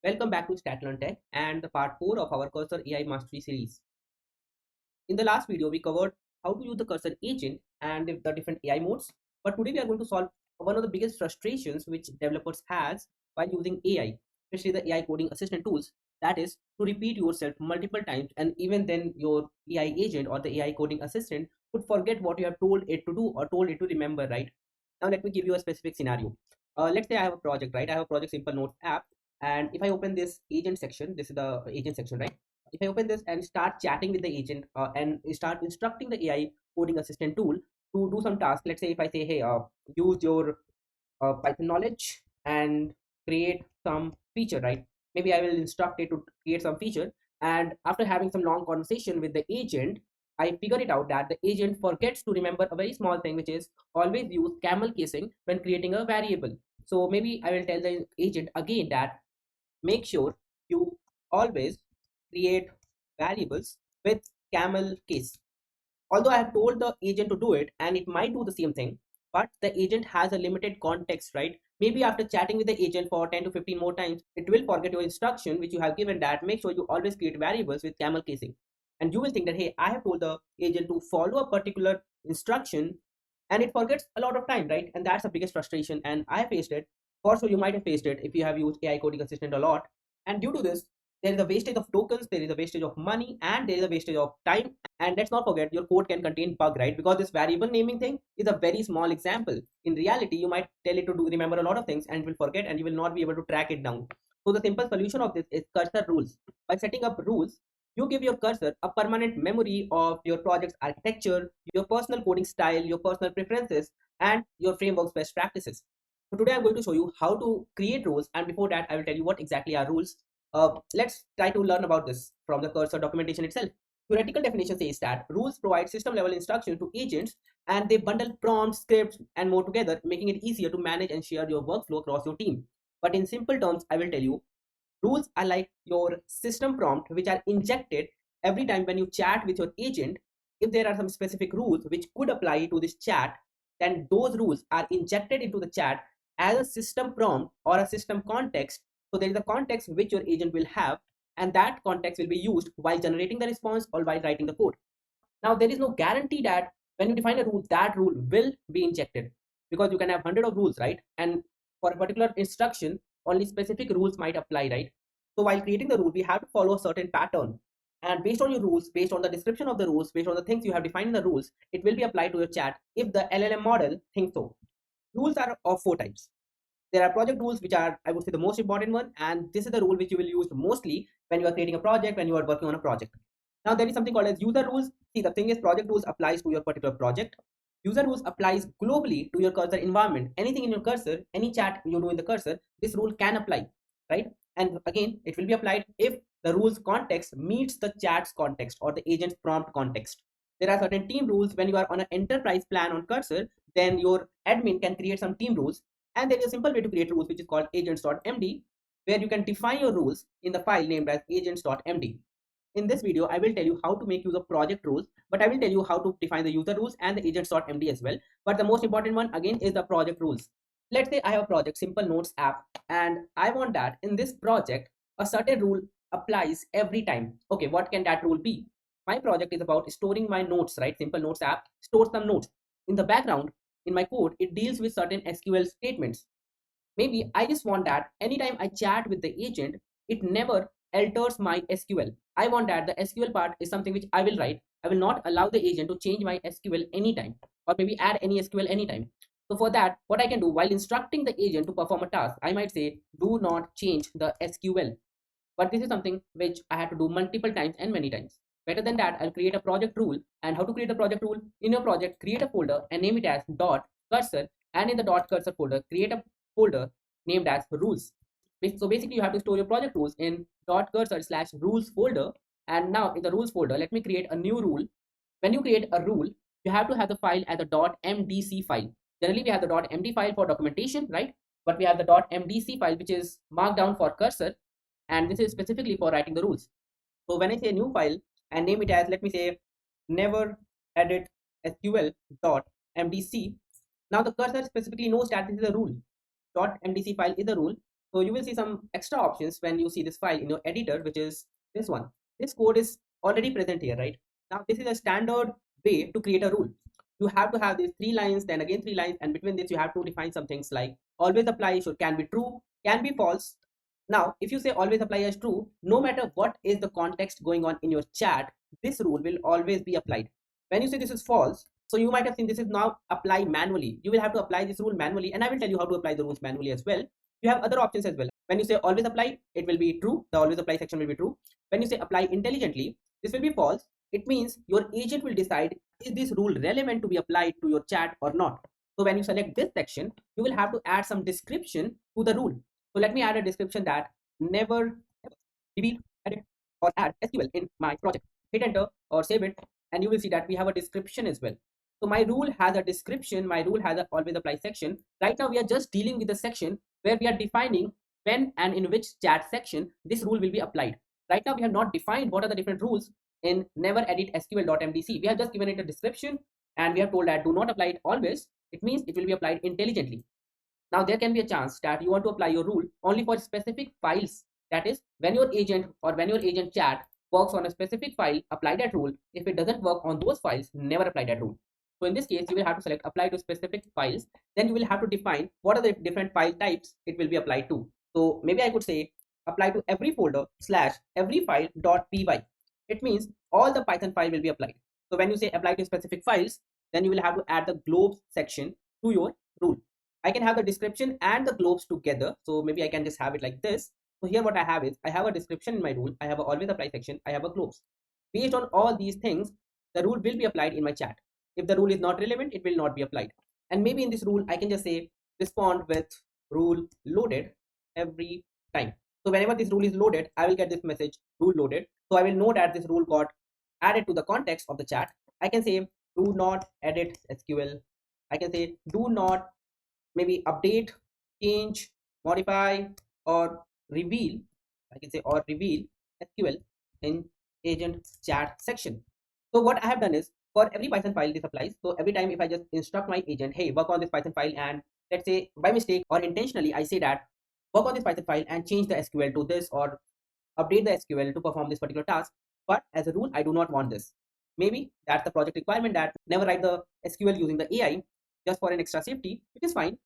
Welcome back to StatLearn Tech and the part 4 of our Cursor AI Mastery series. In the last video, we covered how to use the Cursor agent and the different AI modes. But today we are going to solve one of the biggest frustrations which developers has while using AI, especially the AI coding assistant tools. That is to repeat yourself multiple times, and even then your AI agent or the AI coding assistant would forget what you have told it to do or told it to remember, right? Now let me give you a specific scenario. Let's say I have a project, right? I have a project simple notes app, and if I open this agent section, this is the agent section, right? If I open this and start chatting with the agent and start instructing the AI coding assistant tool to do some task, let's say if I say, hey, use your Python knowledge and create some feature, right? Maybe I will instruct it to create some feature. And after having some long conversation with the agent, I figure it out that the agent forgets to remember a very small thing, which is always use camel casing when creating a variable. So maybe I will tell the agent again that make sure you always create variables with camel case. Although I have told the agent to do it and it might do the same thing, but the agent has a limited context, right? Maybe after chatting with the agent for 10 to 15 more times, it will forget your instruction which you have given, that make sure you always create variables with camel casing. And you will think that, hey, I have told the agent to follow a particular instruction and it forgets a lot of time, right? And that's the biggest frustration. And I faced it. For sure, you might have faced it if you have used AI coding assistant a lot. And due to this, there is a wastage of tokens, there is a wastage of money, and there is a wastage of time. And let's not forget, your code can contain bug, right? Because this variable naming thing is a very small example. In reality, you might tell it to do remember a lot of things and it will forget and you will not be able to track it down. So the simple solution of this is cursor rules. By setting up rules, you give your cursor a permanent memory of your project's architecture, your personal coding style, your personal preferences, and your framework's best practices. So today I'm going to show you how to create rules, and before that I will tell you what exactly are rules. Let's try to learn about this from the cursor documentation itself. Theoretical definition says that rules provide system level instructions to agents, and they bundle prompts, scripts, and more together, making it easier to manage and share your workflow across your team. But in simple terms, I will tell you, rules are like your system prompt, which are injected every time when you chat with your agent. If there are some specific rules which could apply to this chat, then those rules are injected into the chat as a system prompt or a system context. So there is a context which your agent will have, and that context will be used while generating the response or while writing the code. Now, there is no guarantee that when you define a rule, that rule will be injected, because you can have hundred of rules, right? And for a particular instruction, only specific rules might apply, right? So while creating the rule, we have to follow a certain pattern. And based on your rules, based on the description of the rules, based on the things you have defined in the rules, it will be applied to your chat if the LLM model thinks so. Rules are of four types. There are project rules, which are, I would say, the most important one. And this is the rule which you will use mostly when you are creating a project, when you are working on a project. Now, there is something called as user rules. See, the thing is, project rules applies to your particular project. User rules applies globally to your cursor environment. Anything in your cursor, any chat you do in the cursor, this rule can apply, right? And again, it will be applied if the rules context meets the chat's context or the agent's prompt context. There are certain team rules. When you are on an enterprise plan on cursor, then your admin can create some team rules. And there is a simple way to create rules, which is called agents.md, where you can define your rules in the file named as agents.md. In this video, I will tell you how to make use of project rules, but I will tell you how to define the user rules and the agents.md as well. But the most important one again is the project rules. Let's say I have a project, simple notes app, and I want that in this project, a certain rule applies every time. Okay, what can that rule be? My project is about storing my notes, right? Simple notes app stores some notes. In the background, in my code, it deals with certain SQL statements. Maybe I just want that anytime I chat with the agent, it never alters my SQL. I want that the SQL part is something which I will write. I will not allow the agent to change my SQL anytime, or maybe add any SQL anytime. So for that, what I can do while instructing the agent to perform a task, I might say, do not change the SQL. But this is something which I have to do multiple times and many times. Better than that, I'll create a project rule. And how to create a project rule? In your project, create a folder and name it as dot cursor. And in the dot cursor folder, create a folder named as rules. So basically, you have to store your project rules in dot cursor slash rules folder. And now in the rules folder, let me create a new rule. When you create a rule, you have to have the file as a .mdc file. Generally, we have the .md file for documentation, right? But we have the .mdc file, which is markdown for cursor. And this is specifically for writing the rules. So when I say a new file and name it as, let me say, never edit SQL.mdc. Now the cursor specifically knows that this is a rule. .mdc file is a rule. So you will see some extra options when you see this file in your editor, which is this one. This code is already present here, right? Now this is a standard way to create a rule. You have to have these 3 lines, then again 3 lines, and between this you have to define some things like always apply, should can be true, can be false. Now if you say always apply as true, no matter what is the context going on in your chat, this rule will always be applied. When you say this is false, so you might have seen this is now apply manually. You will have to apply this rule manually, and I will tell you how to apply the rules manually as well. You have other options as well. When you say always apply, it will be true. The always apply section will be true. When you say apply intelligently, this will be false. It means your agent will decide, is this rule relevant to be applied to your chat or not. So when you select this section, you will have to add some description to the rule. So let me add a description that never reveal, edit, or add SQL in my project. Hit enter or save it, and you will see that we have a description as well. So my rule has a description, my rule has a always apply section. Right now we are just dealing with the section where we are defining when and in which chat section this rule will be applied. Right now we have not defined what are the different rules in never edit sql.mdc. We have just given it a description, and we have told that do not apply it always. It means it will be applied intelligently. Now there can be a chance that you want to apply your rule only for specific files. That is, when your agent or when your agent chat works on a specific file, apply that rule. If it doesn't work on those files, never apply that rule. So in this case, you will have to select apply to specific files. Then you will have to define what are the different file types it will be applied to. So maybe I could say apply to every folder / every file .py. It means all the Python file will be applied. So when you say apply to specific files, then you will have to add the globes section to your rule. I can have the description and the globes together. So maybe I can just have it like this. So here what I have is I have a description in my rule. I have a always apply section. I have a globes. Based on all these things, the rule will be applied in my chat. If the rule is not relevant, it will not be applied. And maybe in this rule, I can just say respond with rule loaded every time. So whenever this rule is loaded, I will get this message rule loaded. So I will know that this rule got added to the context of the chat. I can say do not edit SQL. I can say do not maybe update, change, modify, or reveal. I can say or reveal SQL in agent chat section. So what I have done is for every Python file this applies. So every time if I just instruct my agent, hey, work on this Python file, and let's say by mistake or intentionally I say that work on this Python file and change the SQL to this or update the SQL to perform this particular task. But as a rule, I do not want this. Maybe that's the project requirement that never write the SQL using the AI just for an extra safety, which is fine.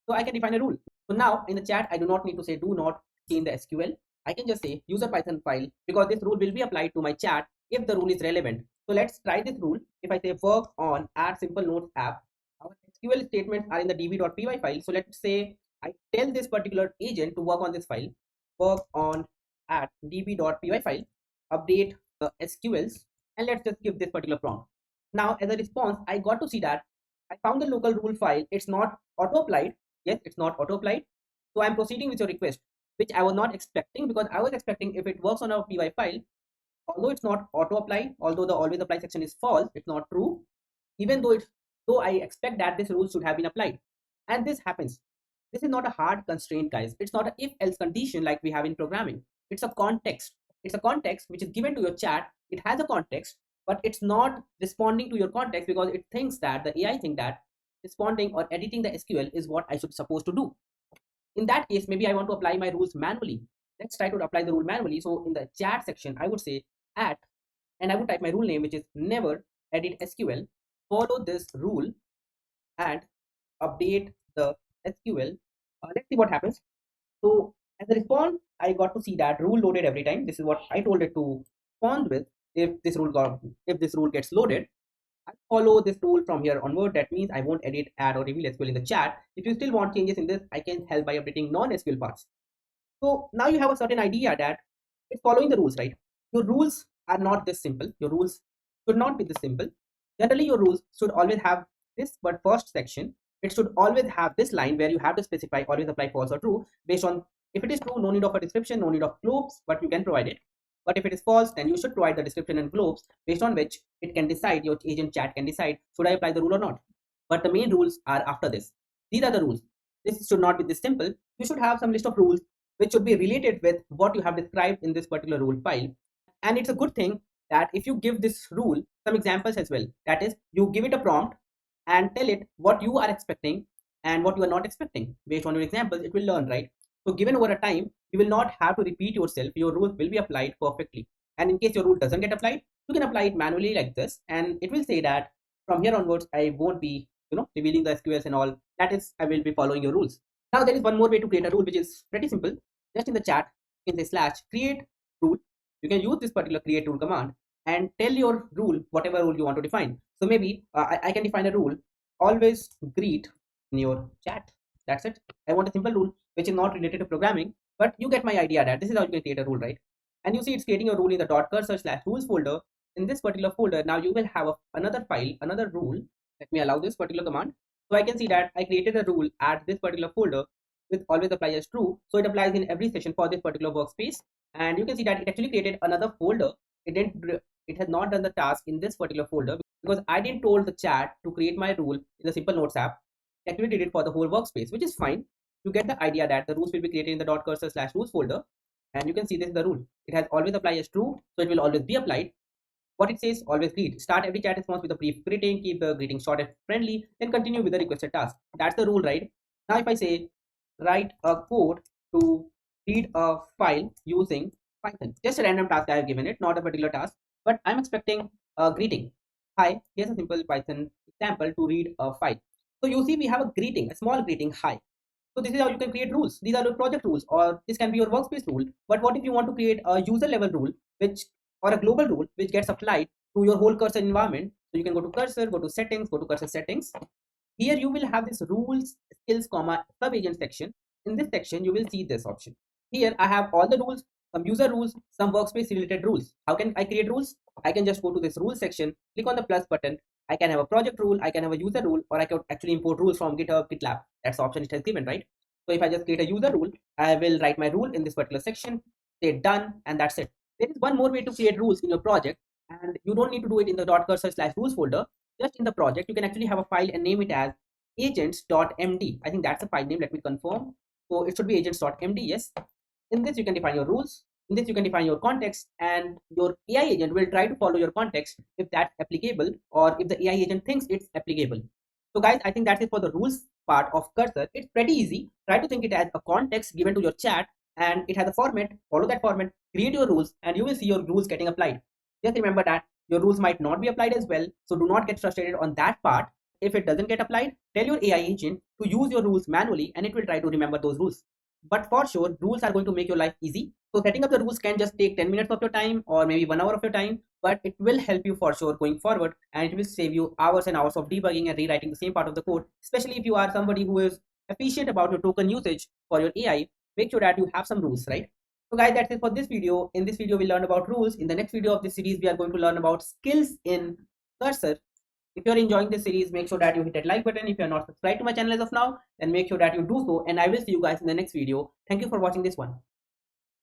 So I can define a rule. So now in the chat, I do not need to say do not change the SQL. I can just say use a Python file because this rule will be applied to my chat if the rule is relevant. So let's try this rule. If I say work on add simple notes app, our SQL statements are in the db.py file. So let's say I tell this particular agent to work on this file, work on add db.py file, update the SQLs, and let's just give this particular prompt. Now as a response, I got to see that I found the local rule file. It's not auto applied. Yes, it's not auto applied. So I'm proceeding with your request, which I was not expecting because I was expecting if it works on a py file, although it's not auto apply, although the always apply section is false, it's not true. Even though I expect that this rule should have been applied, and this happens. This is not a hard constraint, guys. It's not a if else condition like we have in programming. It's a context. It's a context which is given to your chat. It has a context, but it's not responding to your context because it thinks that the AI thinks that responding or editing the SQL is what I should supposed to do. In that case, maybe I want to apply my rules manually. Let's try to apply the rule manually. So in the chat section, I would say at, and I would type my rule name, which is never edit SQL. Follow this rule and update the SQL. Let's see what happens. So as a response, I got to see that rule loaded every time. This is what I told it to respond with. If this rule gets loaded, I follow this rule from here onward. That means I won't edit, add, or reveal SQL in the chat. If you still want changes in this, I can help by updating non-SQL parts. So now you have a certain idea that it's following the rules, right? Your rules are not this simple. Your rules should not be this simple. Generally, your rules should always have this, but first section, it should always have this line where you have to specify always apply false or true based on if it is true, no need of a description, no need of globes, but you can provide it. But if it is false, then you should provide the description and globes based on which it can decide, your agent chat can decide, should I apply the rule or not? But the main rules are after this. These are the rules. This should not be this simple. You should have some list of rules which should be related with what you have described in this particular rule file. And it's a good thing that if you give this rule some examples as well, that is, you give it a prompt and tell it what you are expecting and what you are not expecting. Based on your examples, it will learn, right? So given over a time, you will not have to repeat yourself. Your rules will be applied perfectly. And in case your rule doesn't get applied, you can apply it manually like this, and it will say that from here onwards, I won't be, revealing the SQLs and all. That is, I will be following your rules. Now there is one more way to create a rule, which is pretty simple. Just in the chat, you can say slash create rule. You can use this particular create rule command and tell your rule whatever rule you want to define. So maybe I can define a rule: always greet in your chat. That's it. I want a simple rule which is not related to programming, but you get my idea that this is how you can create a rule, right? And you see it's creating a rule in the .cursor slash rules folder. In this particular folder, now you will have another file, another rule. Let me allow this particular command. So I can see that I created a rule at this particular folder with always apply as true. So it applies in every session for this particular workspace. And you can see that it actually created another folder. It has not done the task in this particular folder because I didn't told the chat to create my rule in the simple notes app. It actually did it for the whole workspace, which is fine. You get the idea that the rules will be created in the .cursor slash rules folder. And you can see this is the rule. It has always apply as true, so it will always be applied. What it says, always greet. Start every chat response with a brief greeting, keep the greeting short and friendly, then continue with the requested task. That's the rule, right? Now if I say write a code to read a file using Python, just a random task I have given it, not a particular task, but I'm expecting a greeting. Hi, here's a simple Python example to read a file. So you see we have a greeting, a small greeting, hi. So this is how you can create rules. These are your project rules, or this can be your workspace rule. But what if you want to create a user level rule, which or a global rule which gets applied to your whole cursor environment? So you can go to cursor, go to settings, go to cursor settings. Here you will have this rules, skills, comma, sub agent section. In this section, you will see this option. Here I have all the rules, some user rules, some workspace related rules. How can I create rules? I can just go to this rules section, click on the plus button. I can have a project rule, I can have a user rule, or I can actually import rules from GitHub, GitLab. That's the option it has given, right? So if I just create a user rule, I will write my rule in this particular section, say done, and that's it. There is one more way to create rules in your project, and you don't need to do it in the .cursor slash rules folder. Just in the project, you can actually have a file and name it as agents.md. I think that's a file name. Let me confirm. So it should be agents.md. Yes. In this, you can define your rules. In this, you can define your context, and your AI agent will try to follow your context if that's applicable, or if the AI agent thinks it's applicable. So guys, I think that's it for the rules part of Cursor. It's pretty easy. Try to think it as a context given to your chat, and it has a format. Follow that format, create your rules, and you will see your rules getting applied. Just remember that your rules might not be applied as well, so do not get frustrated on that part. If it doesn't get applied, tell your AI agent to use your rules manually, and it will try to remember those rules. But for sure, rules are going to make your life easy. So setting up the rules can just take 10 minutes of your time, or maybe 1 hour of your time, but it will help you for sure going forward, and it will save you hours and hours of debugging and rewriting the same part of the code. Especially if you are somebody who is efficient about your token usage for your AI, make sure that you have some rules, right? So guys, that's it for this video. In this video, we learned about rules. In the next video of this series, we are going to learn about skills in Cursor. If you're enjoying this series, make sure that you hit that like button. If you're not subscribed to my channel as of now, then make sure that you do so. And I will see you guys in the next video. Thank you for watching this one.